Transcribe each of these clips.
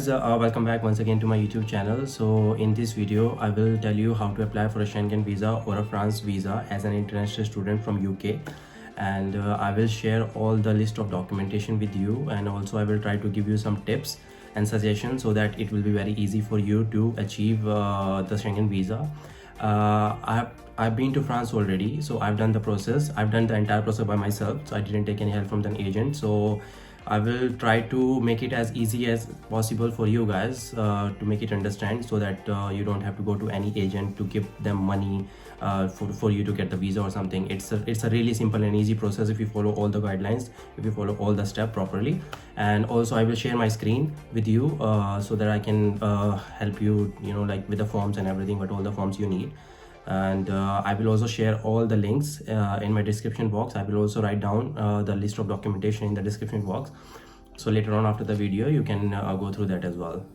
guys, welcome back once again to my YouTube channel. So in this video I will tell you how to apply for a Schengen visa or a France visa as an international student from UK, and I will share all the list of documentation with you, and also I will try to give you some tips and suggestions so that it will be very easy for you to achieve the Schengen visa. I've been to France already, so I've done the process. I've done the entire process by myself, so I didn't take any help from an agent. So I will try to make it as easy as possible for you guys to make it understand, so that you don't have to go to any agent to give them money for you to get the visa or something. It's a really simple and easy process if you follow all the guidelines, if you follow all the steps properly. And also I will share my screen with you so that I can help you, like with the forms and everything, but all the forms you need. And I will also share all the links in my description box. I will also write down the list of documentation in the description box, so later on after the video you can go through that as well.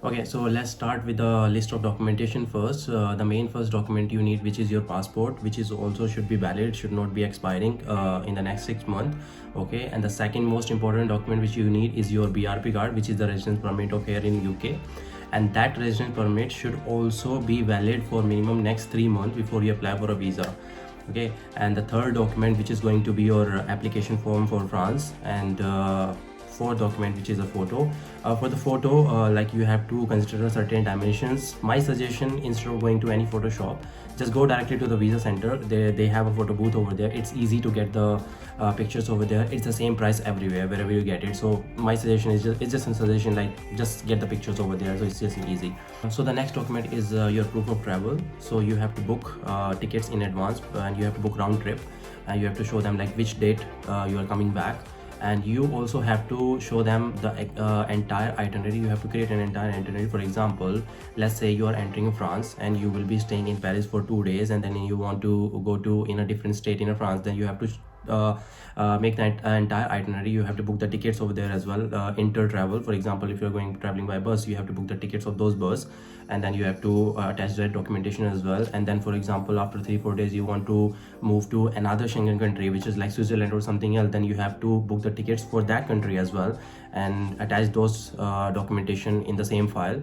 Okay, so let's start with the list of documentation first. The main first document you need, which is your passport, which is also should be valid, should not be expiring in the next 6 months. Okay, and the second most important document which you need is your BRP card, which is the residence permit of here in UK, and that residence permit should also be valid for minimum next 3 months before you apply for a visa. Okay, and the third document, which is going to be your application form for France, and fourth document, which is a photo. For the photo, like you have to consider certain dimensions. My suggestion, instead of going to any photo shop, just go directly to the visa center. They have a photo booth over there. It's easy to get the pictures over there. It's the same price everywhere wherever you get it. So my suggestion is just a suggestion, like just get the pictures over there, so it's just easy. So the next document is your proof of travel. So you have to book tickets in advance, and you have to book round trip, and you have to show them like which date you are coming back. And you also have to show them the entire itinerary. You have to create an entire itinerary. For example, let's say you are entering France and you will be staying in Paris for 2 days, and then you want to go to in a different state in France. Then you have to make that entire itinerary. You have to book the tickets over there as well. Inter travel, for example, if you're traveling by bus, you have to book the tickets of those bus, and then you have to attach that documentation as well. And then, for example, after 3-4 days you want to move to another Schengen country, which is like Switzerland or something else, then you have to book the tickets for that country as well and attach those documentation in the same file.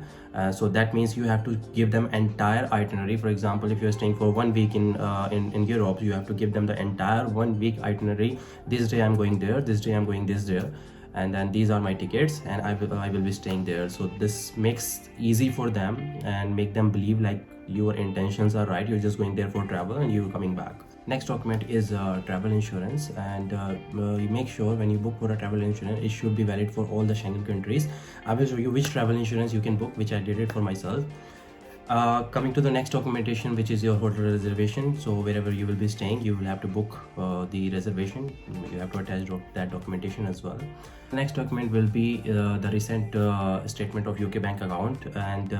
So that means you have to give them entire itinerary. For example, if you're staying for 1 week in Europe, you have to give them the entire 1 week itinerary. This day I'm going there, this day I'm going this there, and then these are my tickets, and I will be staying there. So this makes easy for them and make them believe like your intentions are right. You're just going there for travel and you're coming back. Next document is travel insurance, and you make sure when you book for a travel insurance, it should be valid for all the Schengen countries. I will show you which travel insurance you can book, which I did it for myself. Coming to the next documentation, which is your hotel reservation. So wherever you will be staying, you will have to book the reservation. You have to attach that documentation as well. The next document will be the recent statement of UK bank account, and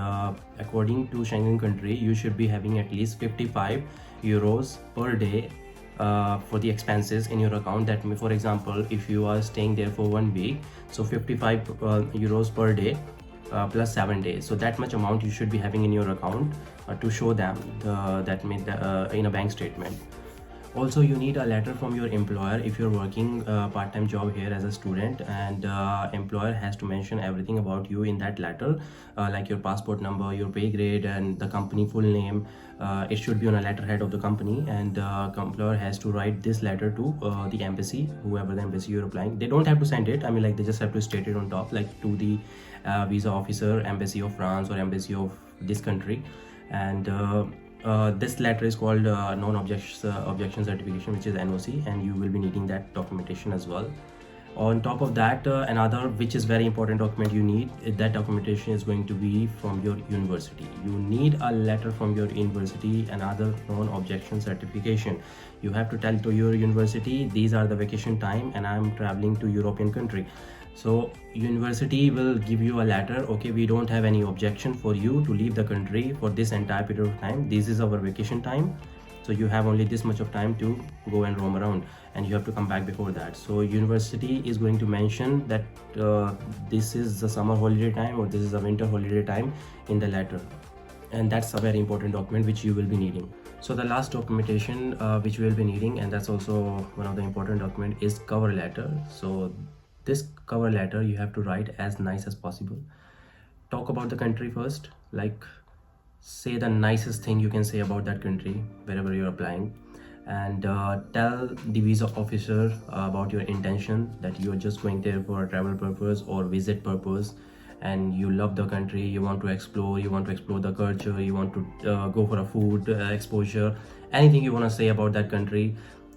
according to Schengen country, you should be having at least 55 euros per day for the expenses in your account. That, for example, if you are staying there for 1 week, so 55 euros per day plus 7 days. So that much amount you should be having in your account to show them in a bank statement. Also, you need a letter from your employer if you're working part-time job here as a student, and employer has to mention everything about you in that letter, like your passport number, your pay grade, and the company full name. It should be on a letterhead of the company, and employer has to write this letter to the embassy, whoever the embassy you're applying. They don't have to send it. I mean, like, they just have to state it on top, like to the visa officer, embassy of France or embassy of this country. And this letter is called non-objection certification, which is NOC, and you will be needing that documentation as well. On top of that, another which is very important document you need, that documentation is going to be from your university. You need a letter from your university, another non-objection certification. You have to tell to your university, these are the vacation time and I am traveling to European country. So university will give you a letter, okay, we don't have any objection for you to leave the country for this entire period of time. This is our vacation time, so you have only this much of time to go and roam around, and you have to come back before that. So university is going to mention that this is the summer holiday time or this is a winter holiday time in the letter, and that's a very important document which you will be needing. So the last documentation which we will be needing, and that's also one of the important document, is cover letter. So this cover letter you have to write as nice as possible. talk about the country first. Like, say the nicest thing you can say about that country wherever you're applying, and tell the visa officer about your intention, that you're just going there for a travel purpose or visit purpose, and you love the country, you want to explore, the culture, you want to go for a food exposure, anything you want to say about that country.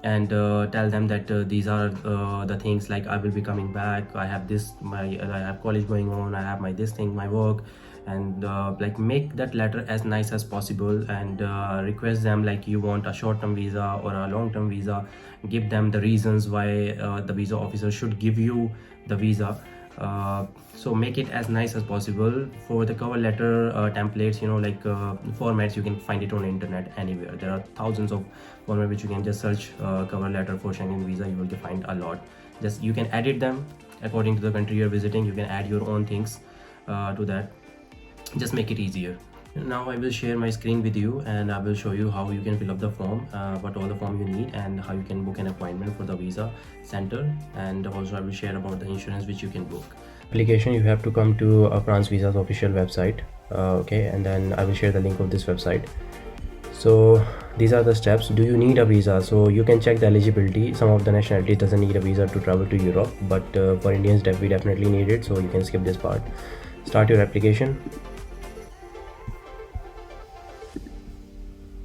And tell them that these are the things, like I will be coming back, I have this, I have college going on, I have my this thing, my work. And like, make that letter as nice as possible, and request them like you want a short-term visa or a long-term visa. Give them the reasons why the visa officer should give you the visa. So make it as nice as possible. For the cover letter templates, like formats, you can find it on internet anywhere. There are thousands of formats which you can just search cover letter for Schengen visa. You will find a lot. Just you can edit them according to the country you're visiting. You can add your own things to that. Just make it easier. Now I will share my screen with you, and I will show you how you can fill up the form, what all the form you need, and how you can book an appointment for the visa center. And also I will share about the insurance which you can book. Application, you have to come to France Visa's official website, okay, and then I will share the link of this website. So these are the steps. Do you need a visa? So you can check the eligibility. Some of the nationalities doesn't need a visa to travel to Europe, but for Indians we definitely need it, so you can skip this part. Start your application.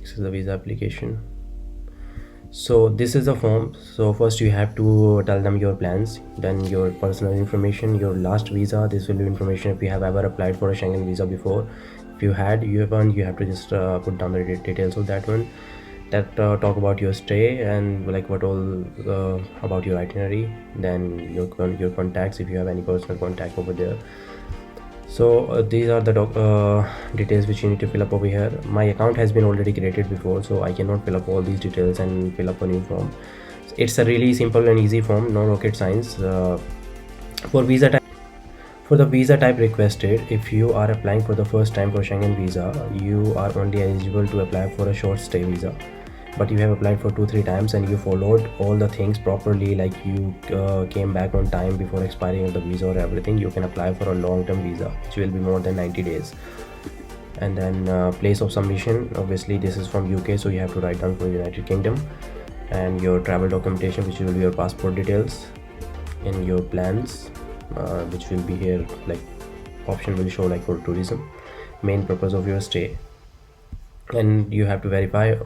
This is the visa application. So this is the form. So first you have to tell them your plans, then your personal information, your last visa. This will be information if you have ever applied for a Schengen visa before. If you have to just put down the details of that one. That talk about your stay and like what all about your itinerary. Then your contacts, if you have any personal contact over there. So these are the details which you need to fill up over here. My account has been already created before, so I cannot fill up all these details and fill up a new form. It's a really simple and easy form, no rocket science. For the visa type requested, if you are applying for the first time for Schengen visa, you are only eligible to apply for a short stay visa. But you have applied for 2-3 times and you followed all the things properly, like you came back on time before expiring of the visa or everything, you can apply for a long-term visa which will be more than 90 days. And then place of submission, obviously this is from UK, so you have to write down for United Kingdom. And your travel documentation, which will be your passport details, and your plans, which will be here, like option will show like for tourism, main purpose of your stay. And you have to verify.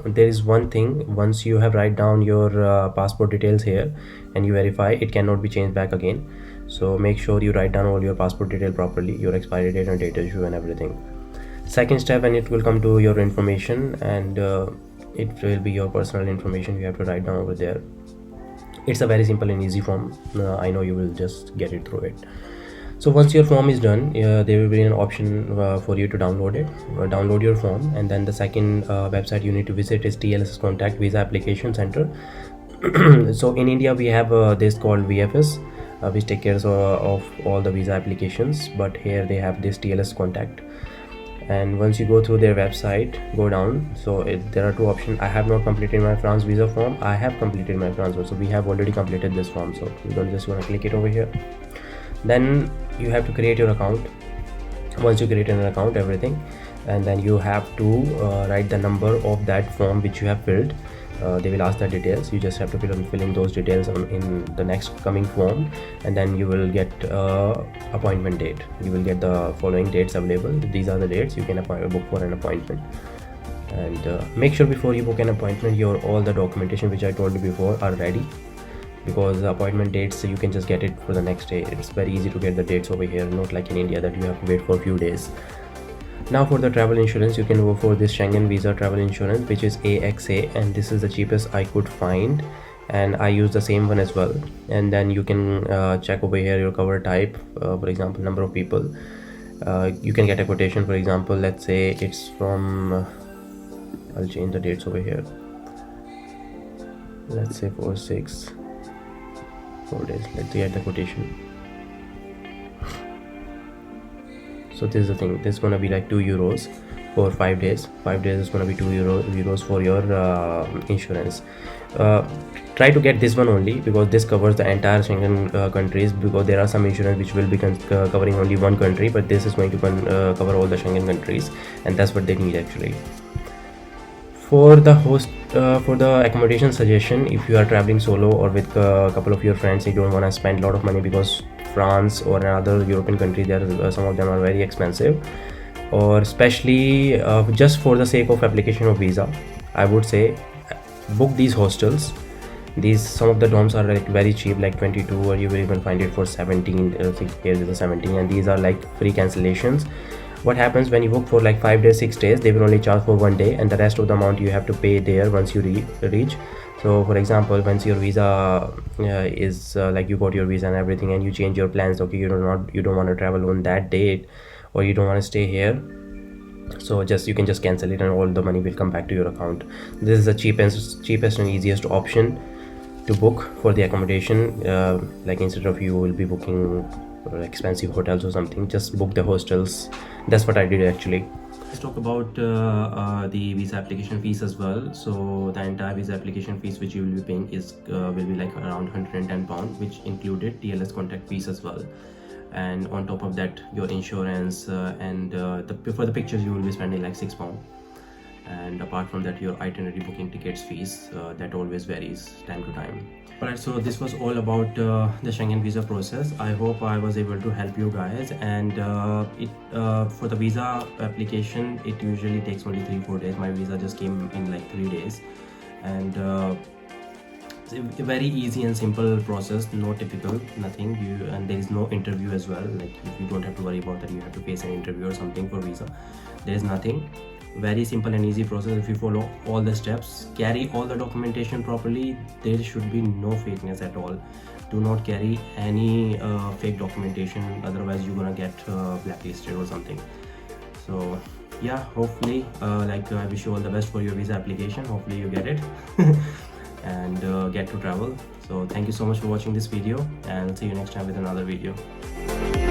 There is one thing, once you have write down your passport details here and you verify, it cannot be changed back again. So make sure you write down all your passport detail properly, your expiry date and date issue and everything. Second step, and it will come to your information, and it will be your personal information you have to write down over there. It's a very simple and easy form. I know you will just get it through it. So once your form is done, there will be an option for you to download it, download your form. And then the second website you need to visit is TLS Contact Visa Application Center. So in India we have this called VFS, which takes care of all the visa applications, but here they have this TLS Contact. And once you go through their website, go down. So there are two options. I have not completed my France visa form. I have completed my France one, so we have already completed this form, so we're just going to click it over here. Then you have to create your account. Once you create an account, everything, and then you have to write the number of that form which you have filled. They will ask the details. You just have to fill in those details in the next coming form, and then you will get appointment date. You will get the following dates available. These are the dates you can book for an appointment. And make sure before you book an appointment, all the documentation which I told you before are ready, because the appointment dates you can just get it for the next day. It's very easy to get the dates over here, not like in India that you have to wait for a few days. Now for the travel insurance, you can go for this Schengen visa travel insurance, which is AXA, and this is the cheapest I could find, and I use the same one as well. And then you can check over here your cover type, for example number of people. You can get a quotation, for example, let's say it's from I'll change the dates over here, let's say 4 days. Let's get the quotation. So this is the thing, this is gonna be like €2 for 5 days. 5 days is going to be €2 for your insurance. Try to get this one only, because this covers the entire Schengen countries, because there are some insurance which will be covering only one country, but this is going to cover all the Schengen countries, and that's what they need actually. For the accommodation suggestion, if you are traveling solo or with a couple of your friends, you don't want to spend a lot of money, because France or another European country, there some of them are very expensive, or especially just for the sake of application of visa, I would say book these hostels. Some of the dorms are like very cheap, like 22, or you will even find it for 17, 17, and these are like free cancellations. What happens when you book for like 5 days, 6 days, they will only charge for 1 day, and the rest of the amount you have to pay there once you reach. So for example, once your visa is like you got your visa and everything, and you change your plans, okay, you don't want to travel on that date, or you don't want to stay here, so you can just cancel it, and all the money will come back to your account. This is the cheapest and easiest option to book for the accommodation. Like instead of you will be booking expensive hotels or something, just book the hostels. That's what I did actually. Let's talk about the visa application fees as well. So the entire visa application fees which you will be paying will be like around £110, which included TLS contact fees as well. And on top of that, your insurance and for the pictures you will be spending like £6. And apart from that, your itinerary booking tickets fees, that always varies time to time. Alright, so this was all about the Schengen visa process. I hope I was able to help you guys. And for the visa application, it usually takes only 3-4 days. My visa just came in like 3 days, and it's a very easy and simple process, no typical, nothing. And there is no interview as well. Like you don't have to worry about that you have to face an interview or something for visa. There is nothing. Very simple and easy process. If you follow all the steps, carry all the documentation properly, there should be no fakeness at all. Do not carry any fake documentation, otherwise you're gonna get blacklisted or something. So yeah, hopefully I wish you all the best for your visa application. Hopefully you get it and get to travel. So thank you so much for watching this video, and see you next time with another video.